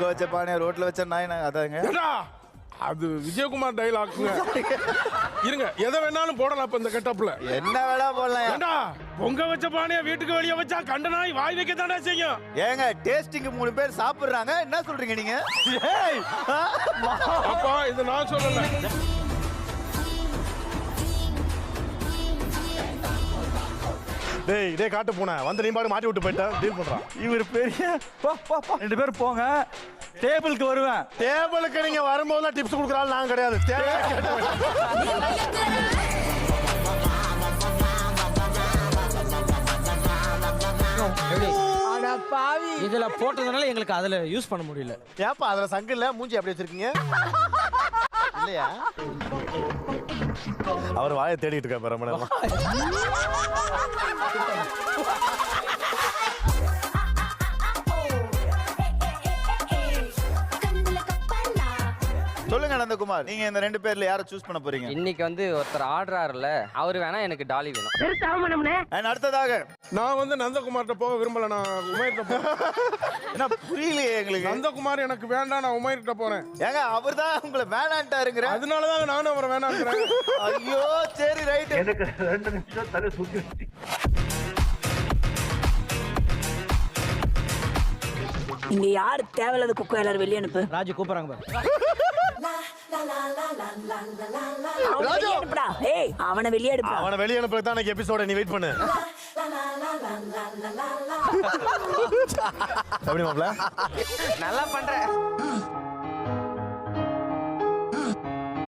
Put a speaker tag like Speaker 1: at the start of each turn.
Speaker 1: பொங்க வச்ச பானைய ரோட்ல வச்ச நாய் அதாங்க.
Speaker 2: அது விஜயகுமார் டைலாக்ங்க. இருங்க, எதை வேணாலும் போடலாம் இப்ப இந்த கெட்டப்ல.
Speaker 1: என்ன வேணா போடலாம்.
Speaker 2: ஏண்டா பொங்க வச்ச பானைய வீட்டுக்கு வெளிய வச்சா கண்ட நாய் வாய் வைக்க தானே செய்யும்.
Speaker 1: ஏங்க டேஸ்டிங் 3 பேர் சாப்பிடுறாங்க, என்ன சொல்றீங்க நீங்க?
Speaker 2: அப்பா இது நான் சொல்லல.
Speaker 3: டேய் டேய் காட்டு போன வந்து நீ பாட்டு மாட்டி விட்டு போயிட்டா டீல் பண்றான்.
Speaker 1: இவர் பெரிய 2 பேரும் போங்க, டேபிளுக்கு வருவேன்.
Speaker 3: டேபிளுக்கு நீங்க வரும்போது டிப்ஸ் கொடுக்குறாள் நான் கிடையாது.
Speaker 4: இதுல போட்டதுனால எங்களுக்கு அதுல யூஸ் பண்ண முடியல.
Speaker 3: ஏப்பா அதுல சங்கு இல்ல, மூஞ்சி அப்படி வச்சிருக்கீங்க இல்லையா? அவர் வாயை தேடிட்டு இருக்காரு ரொம்ப நேரமா.
Speaker 1: சொல்லுங்க நந்தகுமார், நீங்க இந்த 2 பேர்ல யாரை சூஸ் பண்ண போறீங்க?
Speaker 5: இன்னைக்கு வந்து ஒருத்தர் ஆடுறாருல, அவரு வேணா, எனக்கு டாலி வேணும்.
Speaker 1: அடுத்ததாக
Speaker 2: நான் வந்து நந்தகுமார்ட்ட போக விரும்பல, நான் உமேர்ட்ட போறேன்.
Speaker 1: என்ன புரியலையே எங்களுக்கு.
Speaker 2: நந்தகுமார் எனக்கு வேண்டாம், நான் உமேர்ட்ட போறேன்.
Speaker 1: ஏங்க அவர்தான் உங்களை வேணான்ட்டாருங்கிற.
Speaker 2: அதனாலதான் நானும் அவரை வேணாங்கிறேன்.
Speaker 1: ஐயோ சரி ரைட்.
Speaker 6: எனக்கு 2 நிமிஷம் தலை சுத்தி.
Speaker 7: இங்க யாரு தேவையில்லாத குக்கோ எல்லாரும் வெளியே அனுப்பு.
Speaker 4: ராஜு கூப்பிடுறாங்க பாரு.
Speaker 7: அவனை வெளியே அனுப்புடா.
Speaker 3: அவனை வெளியே அனுப்புறது தான் எனக்கு எபிசோட, நீ வெயிட் பண்ணு.
Speaker 5: நல்லா பண்ற.